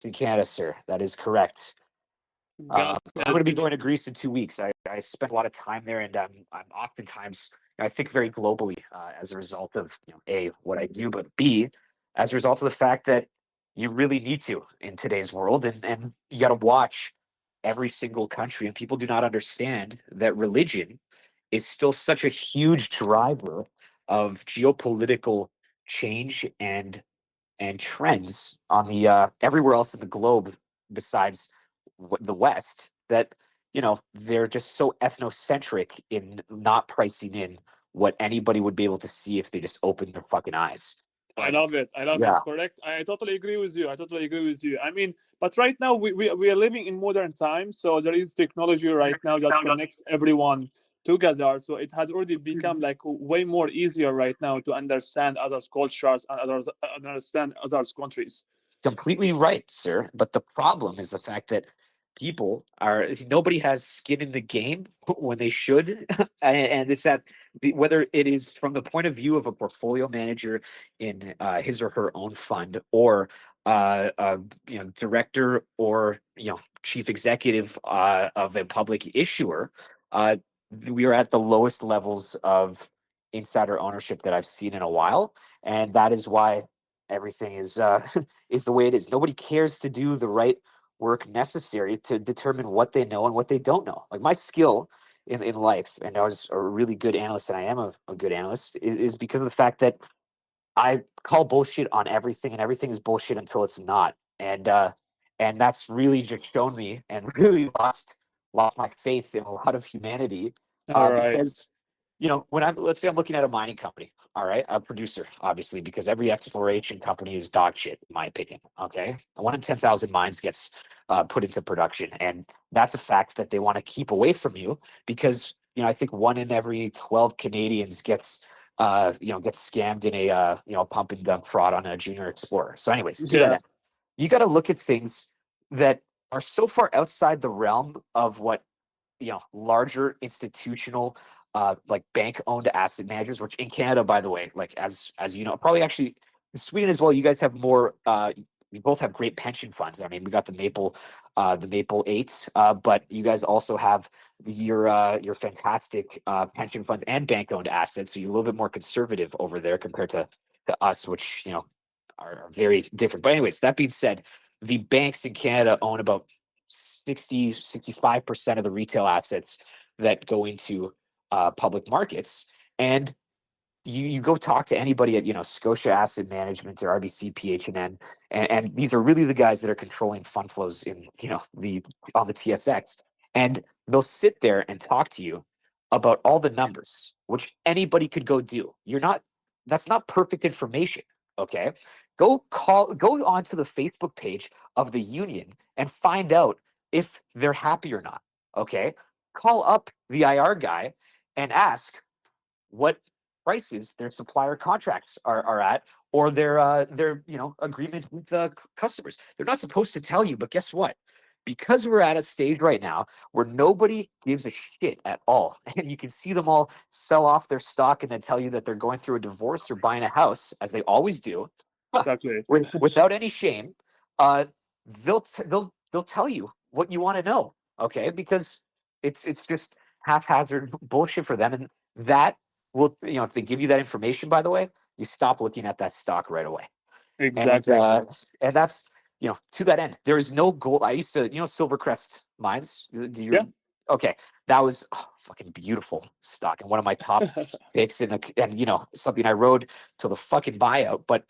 in Canada, sir. That is correct. Got I'm going it. to be going to Greece in 2 weeks. I spent a lot of time there, and I'm oftentimes I think very globally as a result of a what I do, but b as a result of the fact that you really need to in today's world, and you got to watch every single country, and people do not understand that religion is still such a huge driver of geopolitical change and trends on the everywhere else in the globe besides the West, that they're just so ethnocentric in not pricing in what anybody would be able to see if they just opened their fucking eyes. I But love it. I love it. yeah, Correct. I totally agree with you. I totally agree with you. I mean, but right now we are living in modern times, so there is technology right now that connects everyone together. So it has already become like way more easier right now to understand others' cultures and understand others' countries. completely right, sir. But the problem is the fact that people are nobody has skin in the game when they should, and it's that whether it is from the point of view of a portfolio manager in his or her own fund, or uh, director, or chief executive of a public issuer. Uh, we are at the lowest levels of insider ownership that I've seen in a while, and that is why everything is the way it is. Nobody cares to do the right work necessary to determine what they know and what they don't know. Like my skill in life, and I was a really good analyst, and I am a good analyst, is because of the fact that I call bullshit on everything, and everything is bullshit until it's not. And that's really just shown me, and really lost my faith in a lot of humanity, All right. because when let's say I'm looking at a mining company, all right, a producer, obviously, because every exploration company is dog shit, in my opinion. Okay, 1 in 10,000 mines gets put into production, and that's a fact that they want to keep away from you, because I think 1 in every 12 Canadians gets scammed in a pump and dump fraud on a junior explorer. So, anyways, to that Yeah. end, you got to look at things that are so far outside the realm of what larger institutional like bank owned asset managers, which in Canada, by the way, like as you know, probably actually in Sweden as well, you guys have more we both have great pension funds. I mean, we got the Maple 8, but you guys also have your fantastic pension funds and bank owned assets. So you're a little bit more conservative over there compared to us, which are very different. But anyways, that being said, the banks in Canada own about 65% of the retail assets that go into public markets. And you go talk to anybody at Scotia Asset Management or RBC PH&N, and these are really the guys that are controlling fund flows in the on the TSX, and they'll sit there and talk to you about all the numbers, which anybody could go do. That's not perfect information. Okay, go onto the Facebook page of the union and find out if they're happy or not. Okay, call up the IR guy and ask what prices their supplier contracts are at, or their agreements with the customers. They're not supposed to tell you, but guess what? Because we're at a stage right now where nobody gives a shit at all, and you can see them all sell off their stock and then tell you that they're going through a divorce or buying a house, as they always do, Exactly. without any shame. Uh, they'll tell you what you want to know, okay? Because it's just haphazard bullshit for them, and that will, if they give you that information, by the way, you stop looking at that stock right away. And Exactly. and that's to that end, there is no gold. I used to, Silvercrest Mines. Do Yeah. you? Okay, that was fucking beautiful stock and one of my top picks, and something I rode till the fucking buyout. But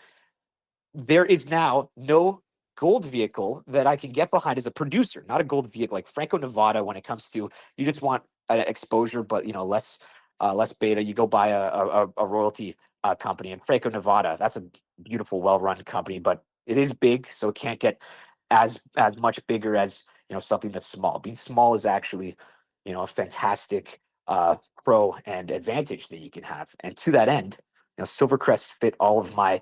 there is now no gold vehicle that I can get behind as a producer, not a gold vehicle like Franco Nevada. When it comes to, you just want an exposure, but less beta. You go buy a royalty company, and Franco Nevada, that's a beautiful, well-run company, but it is big, so it can't get as much bigger as something that's small. Being small is actually a fantastic pro and advantage that you can have. And to that end, Silvercrest fit all of my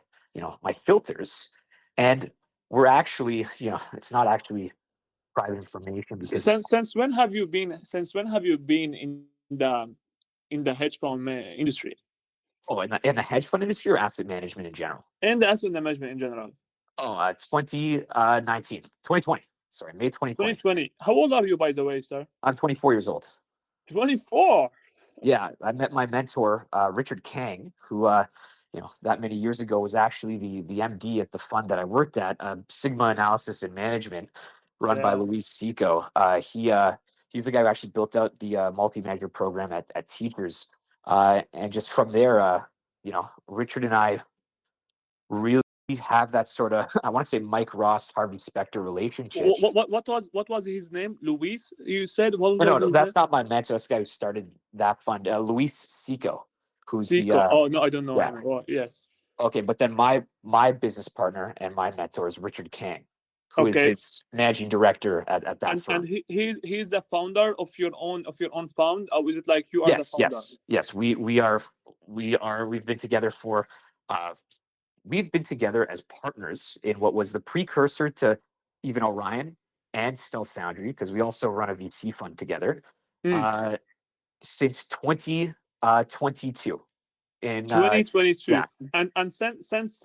filters, and we're actually it's not actually private information because Since when have you been in the hedge fund industry in the hedge fund industry or asset management in general. and the asset management in general? Oh, 2019, 2020. Sorry, May 2020. 2020. How old are you, by the way, sir? I'm 24 years old. 24. Yeah, I met my mentor, Richard Kang, who, that many years ago was actually the MD at the fund that I worked at, Sigma Analysis and Management, run by Yeah. Luis Seco. He's the guy who actually built out the multi-manager program at Teachers, and just from there, Richard and I really have that sort of I want to say Mike Ross, Harvey Specter relationship. What was his name? Luis, you said? What No, was no, his name? that's not my mentor. That's the guy who started that fund, Luis Seco, who's the Zico. Oh no, I don't know yeah. him. Oh, yes. Okay, but then my business partner and my mentor is Richard Kang, who is Okay. his managing director at that And firm. he's the founder of your own fund, or is it like you are the Yes, founder? yes, yes. We've been together for uh we've been together as partners in what was the precursor to even Orion and Stealth Foundry, because we also run a VC fund together. Hmm. Uh since 2022. In 2022. Yeah. And since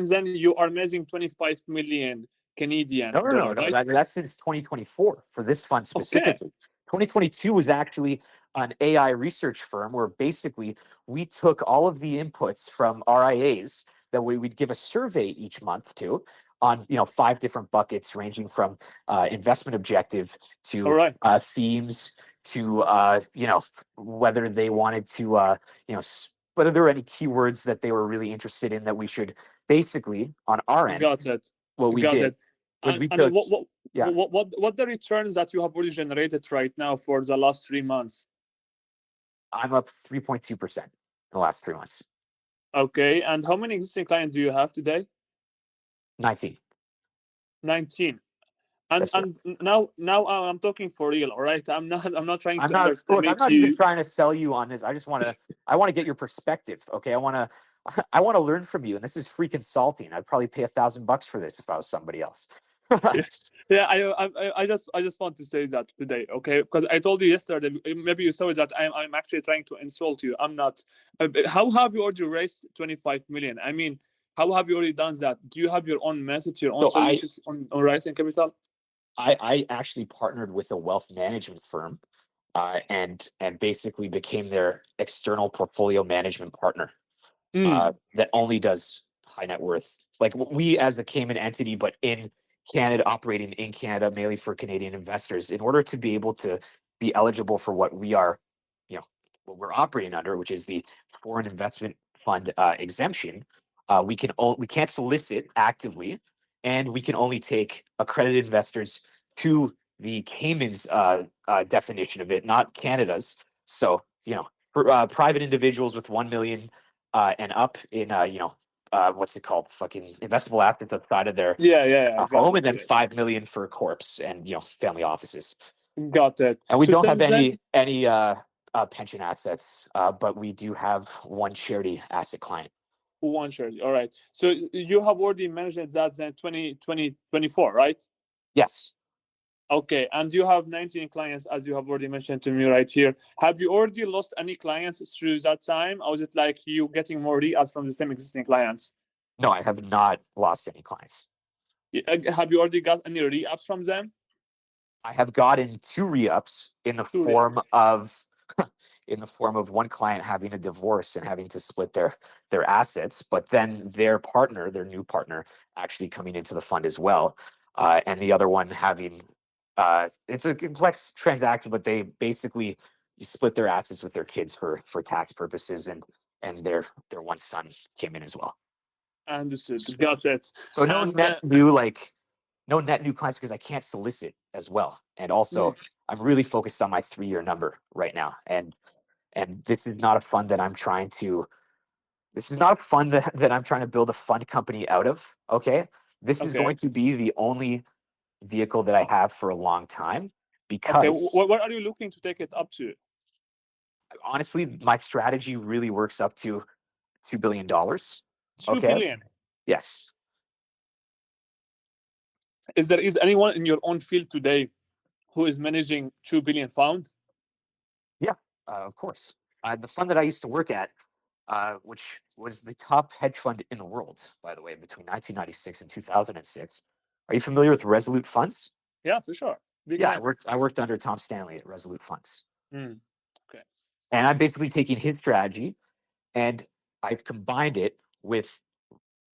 then you are managing 25 million Canadian No, no, no, dollar, no. right? That's since 2024 for this fund Okay. specifically. 2022 was actually an AI research firm where basically we took all of the inputs from RIAs that we'd give a survey each month to on 5 different buckets ranging from investment objective All to right. themes to whether they wanted to whether there were any keywords that they were really interested in that we should basically on our end Got it. what we Got did it. was we And took yeah what the returns that you have already generated right now for the last 3 months? I'm up 3.2% in the last 3 months. Okay. And how many existing clients do you have today? 19. 19. And Yes, sir. now I'm talking for real, all right? I'm not trying I'm to not look, I'm underestimate not even you. trying to sell you on this. I want to get your perspective. Okay. I want to learn from you. And this is free consulting. I'd probably pay $1,000 for this if I was somebody else. Yeah, I just want to say that today, okay? Because I told you yesterday, maybe you saw that I'm actually trying to insult you. I'm not. How have you already raised 25 million? I mean, how have you already done that? Do you have your own methods, your own So I, solutions on raising capital? I actually partnered with a wealth management firm, and basically became their external portfolio management partner. Hmm. That only does high net worth. Like we as a Cayman entity, but in Canada, operating in Canada, mainly for Canadian investors, in order to be able to be eligible for what we are, what we're operating under, which is the foreign investment fund exemption. We can't solicit actively, and we can only take accredited investors to the Cayman's definition of it, not Canada's. So for private individuals with 1 million and up in what's it called, fucking investable assets outside of their Yeah, I got home, it. and then Yeah. 5 million for corps and family offices. Got it. And we So don't have since then, any pension assets, but we do have one charity asset client. one share. All right. So you have already mentioned that in 2024, right? Yes, Okay, and you have 19 clients, as you have already mentioned to me right here. Have you already lost any clients through that time, or is it like you getting more re-ups from the same existing clients? no, I have not lost any clients. Have you already got any re-ups from them? I have gotten 2 re-ups in the Two re-ups. form of one client having a divorce and having to split their assets, but then their new partner, actually coming into the fund as well, and the other one having it's a complex transaction, but they basically you split their assets with their kids for tax purposes, and their one son came in as well. Understood. Got it. So And no net new clients because I can't solicit as well. And also I'm really focused on my 3-year number right now. And this is not a fund that I'm trying to build a fund company out of. Okay. This is okay, going to be the only vehicle that I have for a long time okay. because What are you looking to take it up to? honestly, my strategy really works up to $2 billion. Two Okay. billion. Yes. Is anyone in your own field today who is managing 2 billion found? Yeah. Of course. The fund that I used to work at, which was the top hedge fund in the world, by the way, between 1996 and 2006. Are you familiar with Resolute Funds? Yeah, for sure. Big Yeah, name. I worked under Tom Stanley at Resolute Funds, Mm. Okay. and I'm basically taking his strategy and I've combined it with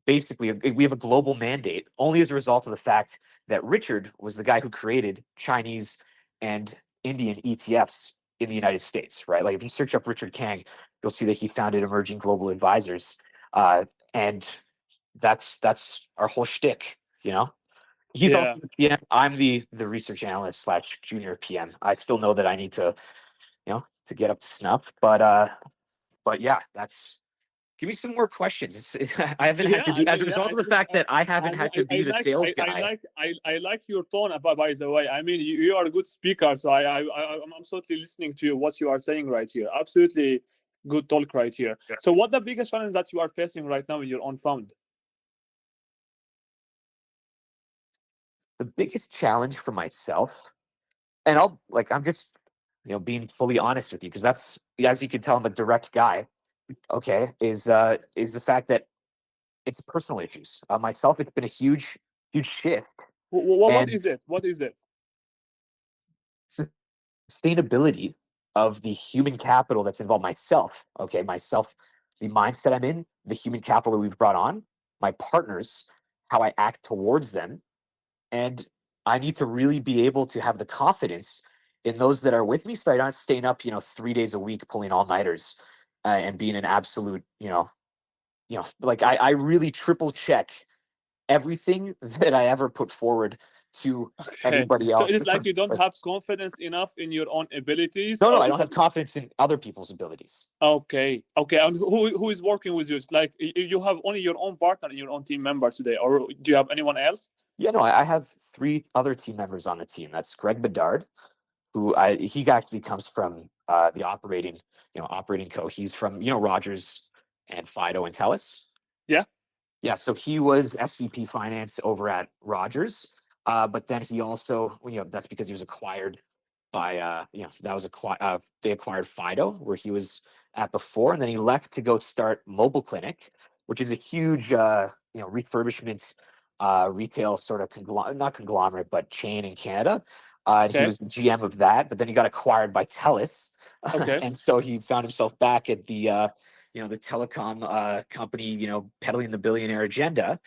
basically we have a global mandate only as a result of the fact that Richard was the guy who created Chinese and Indian ETFs in the United States, right? Like if you search up Richard Kang, you'll see that he founded Emerging Global Advisors, and that's our whole shtick, you know. He's Yeah. also the PM. I'm the research analyst slash junior PM. I still know that I need to, to get up to snuff, but yeah, that's. Give me some more questions. I haven't had Yeah, to I be as mean, a yeah, result of the fact that I haven't had to be the sales guy. I like your tone. By the way, I mean, you are a good speaker, so I'm absolutely listening to you, what you are saying right here. Absolutely good talk right here. Yeah. So, what the biggest challenge that you are facing right now in your own fund? The biggest challenge for myself, and I'm just being fully honest with you because that's, as you can tell, I'm a direct guy. Okay, is the fact that it's personal issues. Myself, it's been a huge shift, What and is it? What is it? sustainability of the human capital that's involved. Myself, okay, myself, the mindset I'm in, the human capital that we've brought on, my partners, how I act towards them, and I need to really be able to have the confidence in those that are with me, so I'm not staying up, 3 days a week pulling all nighters, and being an absolute, like I really triple check everything that I ever put forward to Okay. anybody So, is else. it like you don't have confidence enough in your own abilities, No, or I don't is have it? confidence in other people's abilities. Okay, okay. And who is working with you? It's like you have only your own partner and your own team members today, or do you have anyone else? Yeah, no, I have three other team members on the team. That's Greg Bedard, he actually comes from the operating co. He's from Rogers and Fido and Telus. Yeah. Yeah, so he was SVP finance over at Rogers, but then he also, that's because he was acquired by, they acquired Fido, where he was at before, and then he left to go start Mobile Clinic, which is a huge, refurbishment, retail sort of not conglomerate, but chain in Canada. And he Okay. was the GM of that, but then he got acquired by Telus, Okay. and so he found himself back at the telecom company, peddling the billionaire agenda.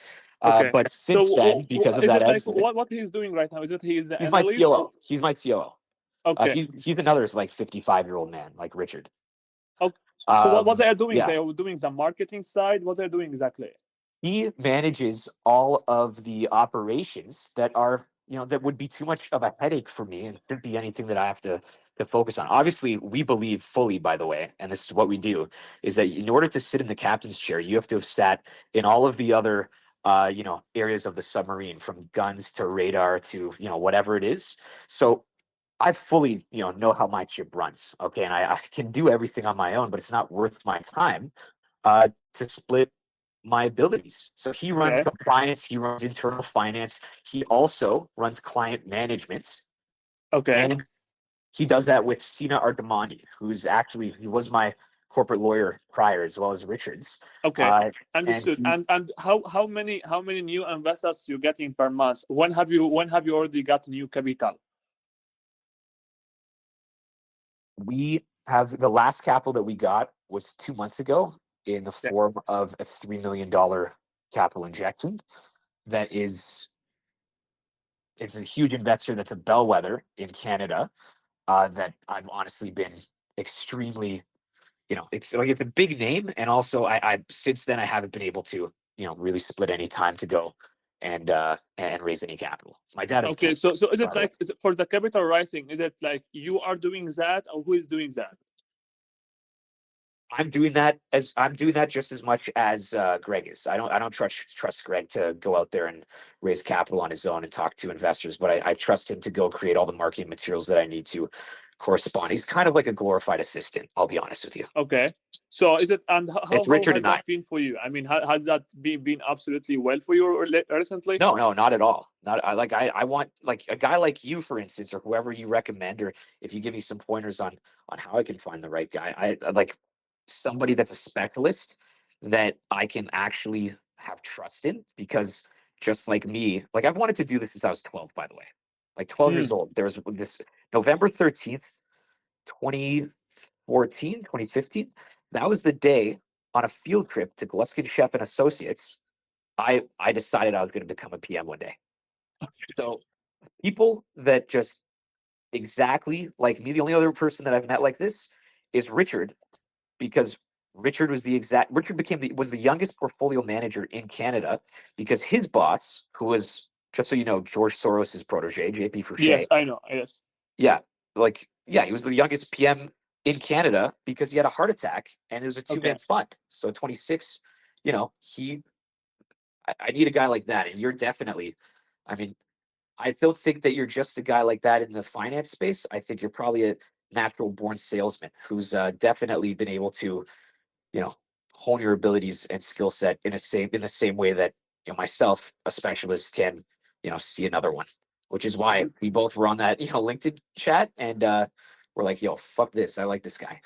Okay. But So, since then, because of is that it like exit, what he's doing right now? Is it he's the he's my analyst? COO. He's my COO. Okay. He's another like 55-year-old man, like Richard. Okay. So, what they are doing? Yeah, They are doing the marketing side. What they're doing exactly? he manages all of the operations that are, that would be too much of a headache for me and shouldn't be anything that I have to focus on. Obviously, we believe fully, by the way, and this is what we do, is that in order to sit in the captain's chair, you have to have sat in all of the other areas of the submarine, from guns to radar to, whatever it is. So I fully, know how my ship runs. Okay. And I can do everything on my own, but it's not worth my time to split my abilities. So he runs Okay. compliance, he runs internal finance, he also runs client management, Okay. and he does that with Sina Argamandi, he was my corporate lawyer prior, as well as Richard's. Okay. And Understood. he, And how many new investors you getting per month? When have you already got new capital? we have the last capital that we got was 2 months ago in the Yeah. form of a $3 million capital injection. That is a huge investor that's a bellwether in Canada, that I've honestly been extremely, it's a big name, and also I since then I haven't been able to, really split any time to go and raise any capital. My dad has Okay. cancer, So is by it the way. like, is it for the capital rising? Is it like you are doing that, or who is doing that? I'm doing that just as much as Greg is. I don't trust Greg to go out there and raise capital on his own and talk to investors, but I trust him to go create all the marketing materials that I need to correspond. He's kind of like a glorified assistant, I'll be honest with you. Okay. So is it, and It's how Richard has and I. that been for you? I mean, has that been absolutely well for you recently? No, not at all. Not I want like a guy like you, for instance, or whoever you recommend, or if you give me some pointers on how I can find the right guy. I like somebody that's a specialist that I can actually have trust in, because just like me, like I've wanted to do this since I was 12, by the way. Like 12 years Mm. old. There was this November 13th, 2014, 2015. That was the day on a field trip to Gluskin Sheff and Associates. I decided I was going to become a PM one day. So people that just exactly like me, the only other person that I've met like this is Richard, because Richard became was the youngest portfolio manager in Canada, because his boss, who was, just so you know, George Soros's protege, JP Fouché. Yes, I know. Yes. Yeah, yeah, he was the youngest PM in Canada because he had a heart attack and it was a Okay. two-man fund. So 26, I need a guy like that, and you're definitely. I mean, I don't think that you're just a guy like that in the finance space. I think you're probably a natural born salesman who's definitely been able to, you know, hone your abilities and skill set in the same way that, myself, a specialist, can, see another one. Which is why we both were on that, LinkedIn chat, and we're like, yo, fuck this. I like this guy.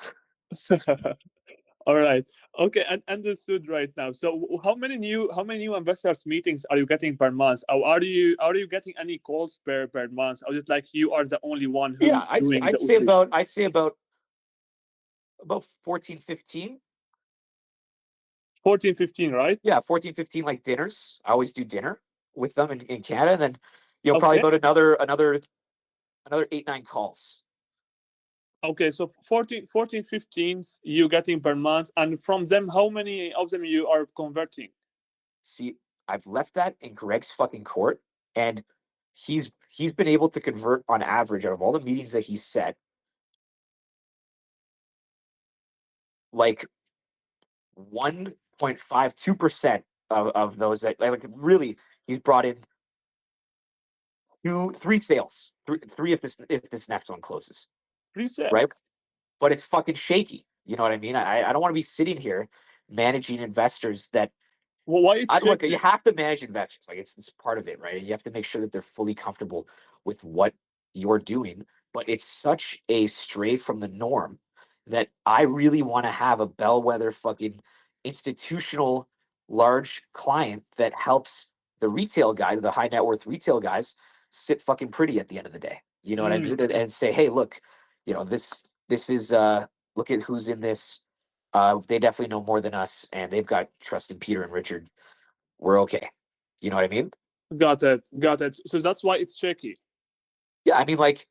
All right. Okay, and understood right now. So how many new investors meetings are you getting per month? Or are you getting any calls per month? Or is it like you are the only one Yeah, who's I'd say doing I'd the say outreach? about I'd say about 14, 15. 14, 15, right? Yeah, 14, 15, like dinners. I always do dinner with them in Canada. And then, probably Okay. about another 8, 9 calls. Okay, so 14, 15 you getting per month, and from them, how many of them you are converting? See, I've left that in Greg's fucking court, and he's been able to convert on average out of all the meetings that he's set, like 1.52% of those that, like, really, he's brought in three sales, three if this next one closes, right? Pre-sales. But it's fucking shaky. You know what I mean? I don't want to be sitting here managing investors that Well, why it's I look. You shaky? have to manage investors, like it's part of it, right? And you have to make sure that they're fully comfortable with what you're doing. But it's such a stray from the norm that I really want to have a bellwether fucking institutional large client that helps the retail guys, the high net worth retail guys, sit fucking pretty at the end of the day. You know what I Mm, mean? And say, hey, look, this is look at who's in this. They definitely know more than us, and they've got trust in Peter and Richard. We're okay. You know what I mean? got it. Got it. So that's why it's shaky. Yeah, I mean, like,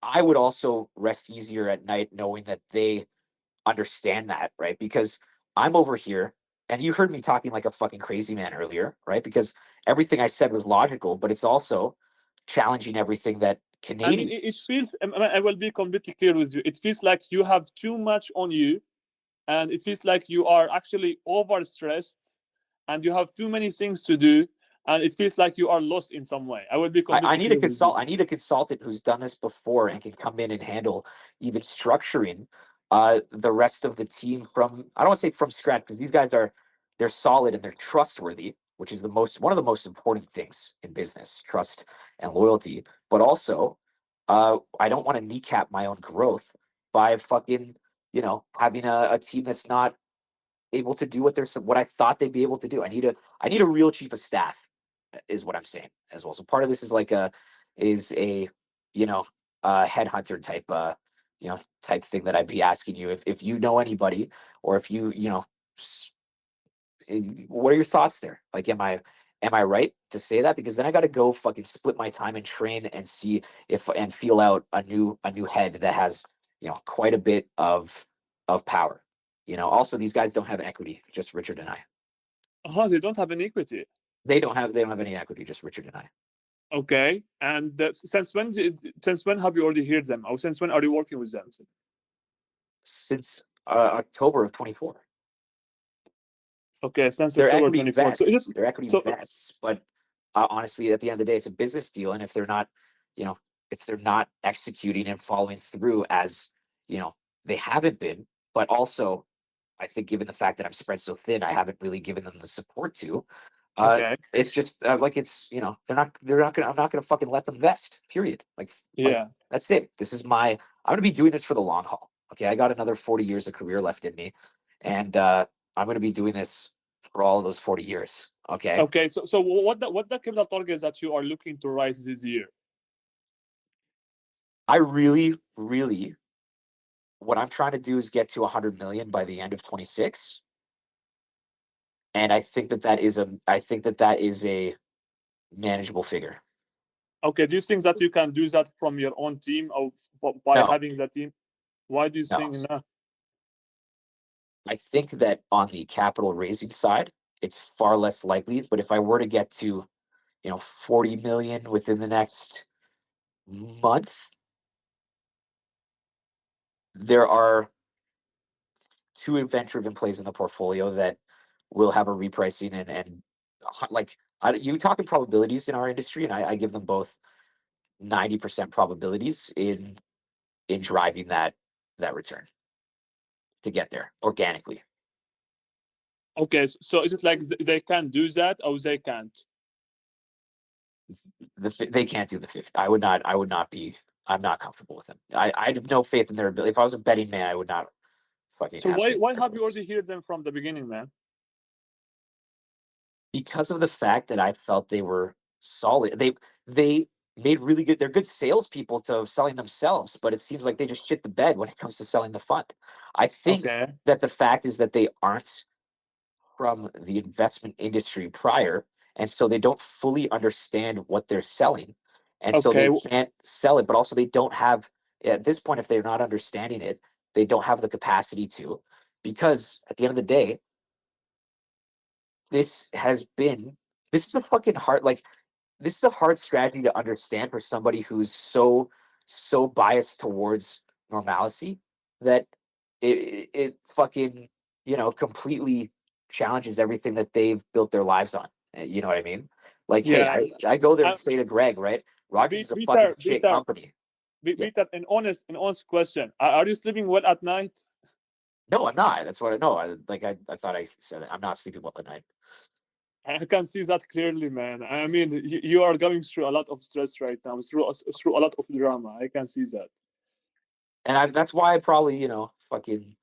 I would also rest easier at night knowing that they understand that, right? Because I'm over here, and you heard me talking like a fucking crazy man earlier, right? Because everything I said was logical, but it's also challenging everything that I mean, it Canadians. feels, I will be completely clear with you. It feels like you have too much on you, and it feels like you are actually overstressed, and you have too many things to do, and it feels like you are lost in some way. I will be I completely need a clear with you. I need a consultant who's done this before and can come in and handle even structuring the rest of the team from, I don't want to say from scratch, because these guys they're solid and they're trustworthy, which is one of the most important things in business, trust and loyalty. But also, I don't want to kneecap my own growth by fucking, having a team that's not able to do what I thought they'd be able to do. I need a real chief of staff, is what I'm saying as well. So part of this is like a you know headhunter type type thing that I'd be asking you if you know anybody, or if s- what are your thoughts there? Like, am I right to say that? Because then I got to go fucking split my time and train and see if and feel out a new head that has quite a bit of power. Also, these guys don't have equity, just Richard and I. Oh, they don't have an equity. They don't have any equity, just Richard and I. Okay. And since when have you already heard them? Or since when are you working with them? Since October of 24. Okay, since Their October equity 24. So is it vests. Their equity so vests, but honestly, at the end of the day, it's a business deal, and you know, if they're not executing and following through as you know they haven't been, but also, I think given the fact that I'm spread so thin, I haven't really given them the support to. okay? It's just like it's they're not gonna I'm not gonna fucking let them vest. Period. Like Yeah. that's it. I'm gonna be doing this for the long haul. Okay, I got another 40 years of career left in me, and I'm going to be doing this for all of those 40 years. Okay. Okay, so what the capital targets that you are looking to rise this year? I really, really, what I'm trying to do is get to 100 million by the end of 26. And I think that is a manageable figure. Okay, do you think that you can do that from your own team or by No, having the team? Why do you no. think no? I think that on the capital raising side, it's far less likely. But if I were to get to, 40 million within the next month, there are two event-driven plays in the portfolio that will have a repricing and like you talking probabilities in our industry, and I give them both 90% probabilities in driving that return to get there organically. Okay, so is it like they can do that or they can't? They can't do the 50. I would not be. I'm not comfortable with them. I have no faith in their ability. If I was a betting man, I would not fucking So ask why them why their have you abilities. already heard them from the beginning, man? Because of the fact that I felt they were solid. They made really good. They're good salespeople to selling themselves, but it seems like they just shit the bed when it comes to selling the fund. I think Okay, that the fact is that they aren't from the investment industry prior, and so they don't fully understand what they're selling, and so okay. they can't sell it. But also, they don't have at this point, if they're not understanding it, they don't have the capacity to, because at the end of the day, this has been this is a fucking hard like this is a hard strategy to understand for somebody who's so biased towards normalcy that it fucking completely challenges everything that they've built their lives on. You know what I mean? Like, hey, Yeah, I go there and I'm, say to Greg, right? Rogers is a fucking Peter, shit company. Yeah. Peter, an honest question. Are you sleeping well at night? No, I'm not. That's what I know. I thought I said it. I'm not sleeping well at night. I can see that clearly, man. I mean, you are going through a lot of stress right now, through a lot of drama. I can see that. And that's why I probably, fucking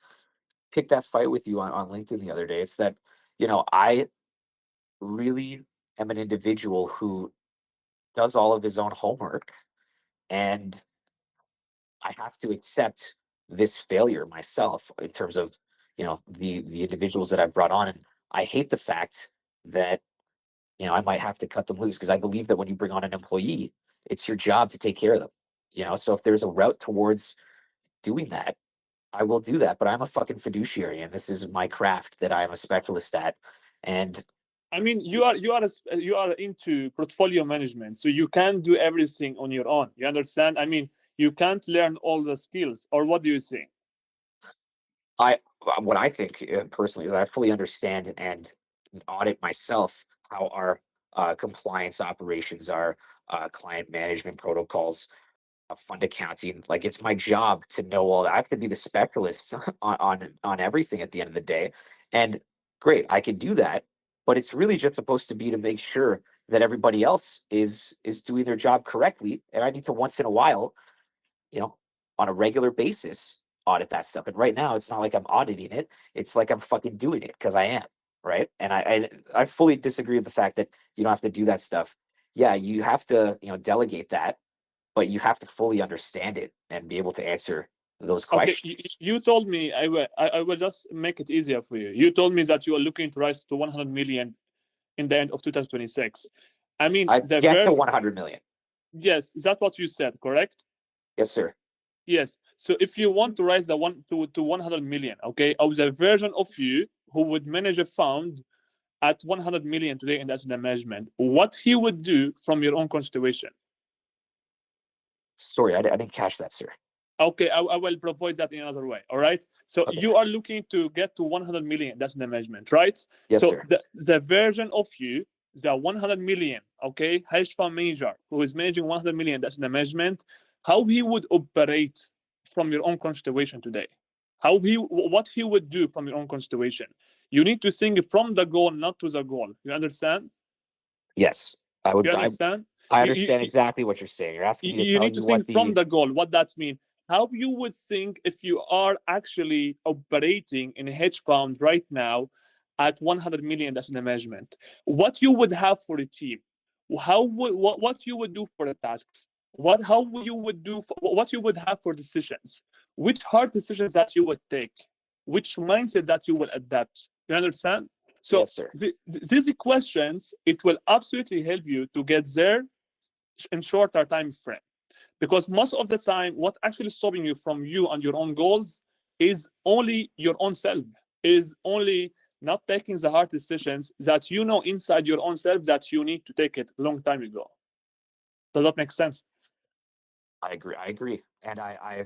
picked that fight with you on LinkedIn the other day. It's that, I really am an individual who does all of his own homework, and I have to accept this failure myself in terms of the individuals that I've brought on. And I hate the fact that I might have to cut them loose, because I believe that when you bring on an employee, it's your job to take care of them. So if there's a route towards doing that, I will do that. But I'm a fucking fiduciary, and this is my craft that I'm a specialist at. And I mean, you are into portfolio management, so you can't do everything on your own. You understand? I mean, you can't learn all the skills. Or what do you think? what I think personally is I fully understand and audit myself how our compliance operations, our client management protocols, fund accounting. Like, it's my job to know all that. I have to be the specialist on everything at the end of the day. And great, I can do that, but it's really just supposed to be to make sure that everybody else is doing their job correctly. And I need to once in a while, on a regular basis, audit that stuff. And right now, it's not like I'm auditing it. It's like I'm fucking doing it because I am, right? And I fully disagree with the fact that you don't have to do that stuff. Yeah, you have to, delegate that, but you have to fully understand it and be able to answer those Okay, questions. you told me I will just make it easier for you. You told me that you are looking to rise to 100 million in the end of 2026. I mean, I the get to ver 100 million. yes, that's what you said, correct? Yes, sir. Yes. So if you want to rise the one to 100 million, okay, of the version of you who would manage a fund at 100 million today in asset management, what he would do from your own constitution. Sorry, I didn't catch that, sir. Okay, I will provide that in another way. All right. So Okay. you are looking to get to 100 million. That's the management, right? Yes, So sir. the version of you, the 100 million, okay, hedge fund manager who is managing 100 million. That's the management. How he would operate from your own constitution today. What he would do from your own constitution. You need to think from the goal, not to the goal. You understand? Yes, I You would. understand? I You, understand exactly what you're saying. You're asking me to you tell need to you what think from the the goal. What that means. how you would think if you are actually operating in a hedge fund right now at 100 million asset management, what you would have for a team, what you would do for the tasks, how you would do what you would have for decisions, which hard decisions that you would take, which mindset that you will adapt. You understand? So Yes, sir. these questions, it will absolutely help you to get there in shorter time frame. Because most of the time, what actually stopping you from you and your own goals is only your own self, is only not taking the hard decisions that you know inside your own self that you need to take it a long time ago. Does that make sense? I agree. And I